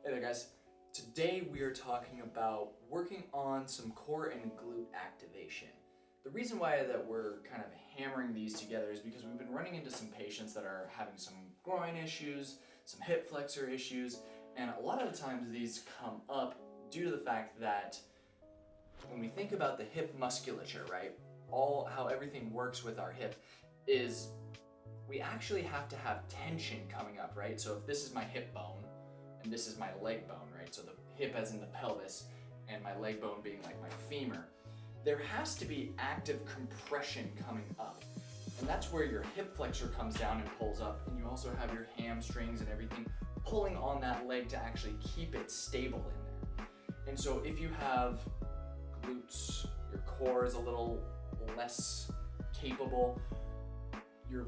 Hey there guys, today we are talking about working on some core and glute activation. The reason why that we're kind of hammering these together is because we've been running into some patients that are having some groin issues, some hip flexor issues, and a lot of the times these come up due to the fact that when we think about the hip musculature, right, how everything works with our hip is we actually have to have tension coming up, right? So if this is my hip bone, and this is my leg bone, right? So the hip as in the pelvis, and my leg bone being like my femur. There has to be active compression coming up. And that's where your hip flexor comes down and pulls up, and you also have your hamstrings and everything pulling on that leg to actually keep it stable in there. And so if you have glutes, your core is a little less capable, your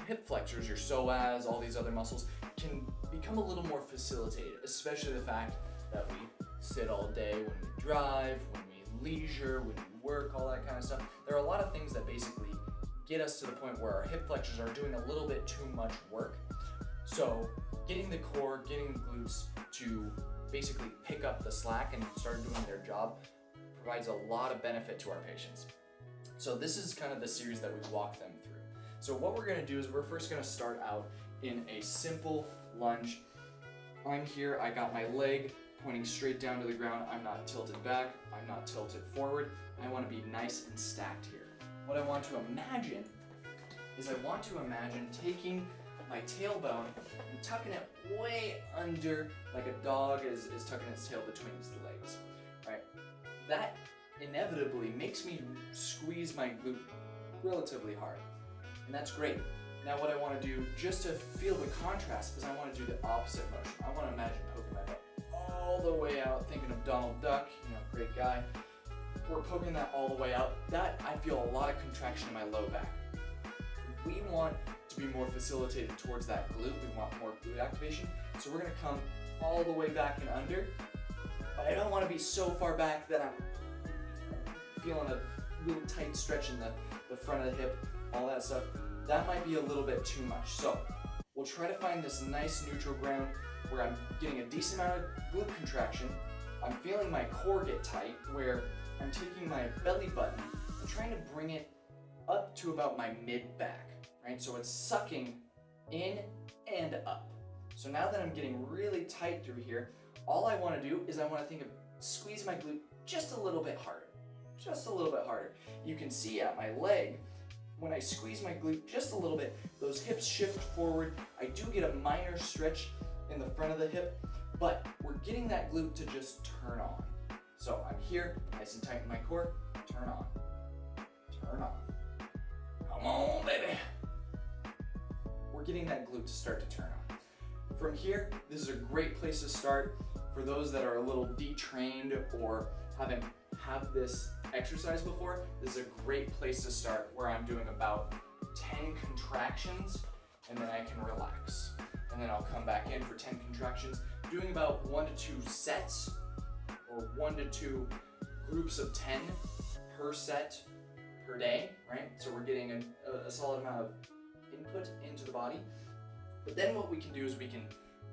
hip flexors, your psoas, all these other muscles can become a little more facilitated, especially the fact that we sit all day when we drive, when we leisure, when we work, all that kind of stuff. There are a lot of things that basically get us to the point where our hip flexors are doing a little bit too much work. So getting the core, getting the glutes to basically pick up the slack and start doing their job provides a lot of benefit to our patients. So this is kind of the series that we walk them through. So what we're gonna do is we're first gonna start out in a simple lunge. I'm here, I got my leg pointing straight down to the ground. I'm not tilted back, I'm not tilted forward. I wanna be nice and stacked here. What I want to imagine is I want to imagine taking my tailbone and tucking it way under, like a dog is tucking its tail between its legs, right? That inevitably makes me squeeze my glute relatively hard. And that's great. Now what I want to do, just to feel the contrast, is I want to do the opposite motion. I want to imagine poking my butt all the way out, thinking of Donald Duck, great guy. We're poking that all the way out. That, I feel a lot of contraction in my low back. We want to be more facilitated towards that glute. We want more glute activation. So we're going to come all the way back and under, but I don't want to be so far back that I'm feeling a little tight stretch in the front of the hip, all that stuff. That might be a little bit too much. So we'll try to find this nice neutral ground where I'm getting a decent amount of glute contraction. I'm feeling my core get tight, where I'm taking my belly button and trying to bring it up to about my mid back, right? So it's sucking in and up. So now that I'm getting really tight through here, all I want to do is I want to think of squeeze my glute just a little bit harder, just a little bit harder. You can see at my leg, when I squeeze my glute just a little bit, those hips shift forward. I do get a minor stretch in the front of the hip, but we're getting that glute to just turn on. So I'm here, nice and tight in my core, turn on, turn on. Come on, baby. We're getting that glute to start to turn on. From here, this is a great place to start for those that are a little detrained or haven't had this exercise before. This is a great place to start, where I'm doing about 10 contractions and then I can relax. And then I'll come back in for 10 contractions, doing about 1 to 2 sets or 1 to 2 groups of 10 per set per day, right? So we're getting a solid amount of input into the body. But then what we can do is we can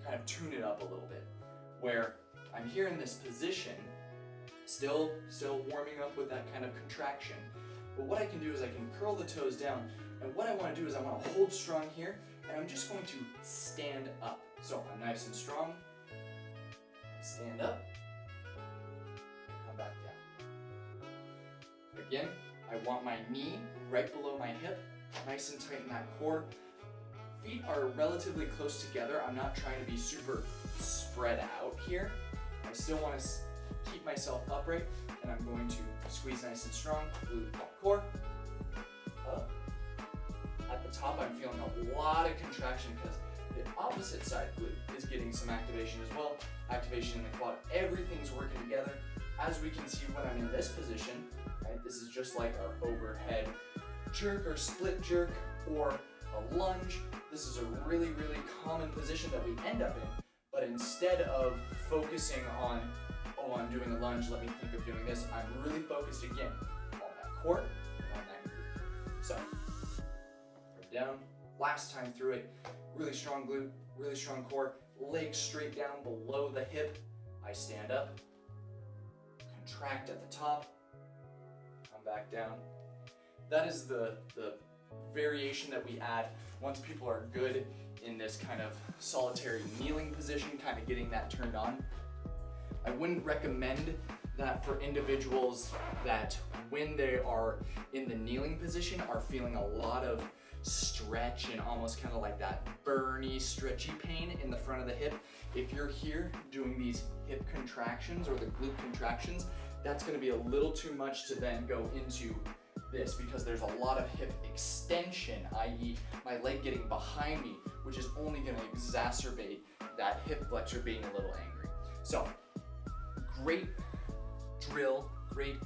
kind of tune it up a little bit, where I'm here in this position, still warming up with that kind of contraction. But what I can do is I can curl the toes down, and what I want to do is I want to hold strong here, and I'm just going to stand up. So I'm nice and strong, stand up, and come back down. Again, I want my knee right below my hip, nice and tight in that core. Feet are relatively close together. I'm not trying to be super spread out here. I still want to keep myself upright, and I'm going to squeeze nice and strong, glute, core, up. At the top, I'm feeling a lot of contraction because the opposite side glute is getting some activation as well. Activation in the quad, everything's working together. As we can see when I'm in this position, right, this is just like our overhead jerk or split jerk or a lunge. This is a really, really common position that we end up in, but instead of focusing on, oh, I'm doing a lunge, let me think of doing this, I'm really focused again on that core and on that glute. So, down, last time through it, really strong glute, really strong core, legs straight down below the hip. I stand up, contract at the top, come back down. That is the variation that we add once people are good in this kind of solitary kneeling position, kind of getting that turned on. I wouldn't recommend that for individuals that when they are in the kneeling position are feeling a lot of stretch and almost kind of like that burny, stretchy pain in the front of the hip. If you're here doing these hip contractions or the glute contractions, that's going to be a little too much to then go into this, because there's a lot of hip extension, i.e. my leg getting behind me, which is only going to exacerbate that hip flexor being a little angry. So, great drill, great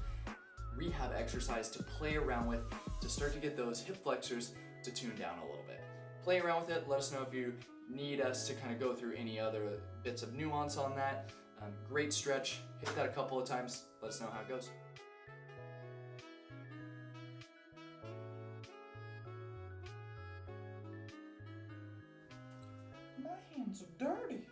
rehab exercise to play around with to start to get those hip flexors to tune down a little bit. Play around with it. Let us know if you need us to kind of go through any other bits of nuance on that. Great stretch. Hit that a couple of times. Let us know how it goes. My hands are dirty.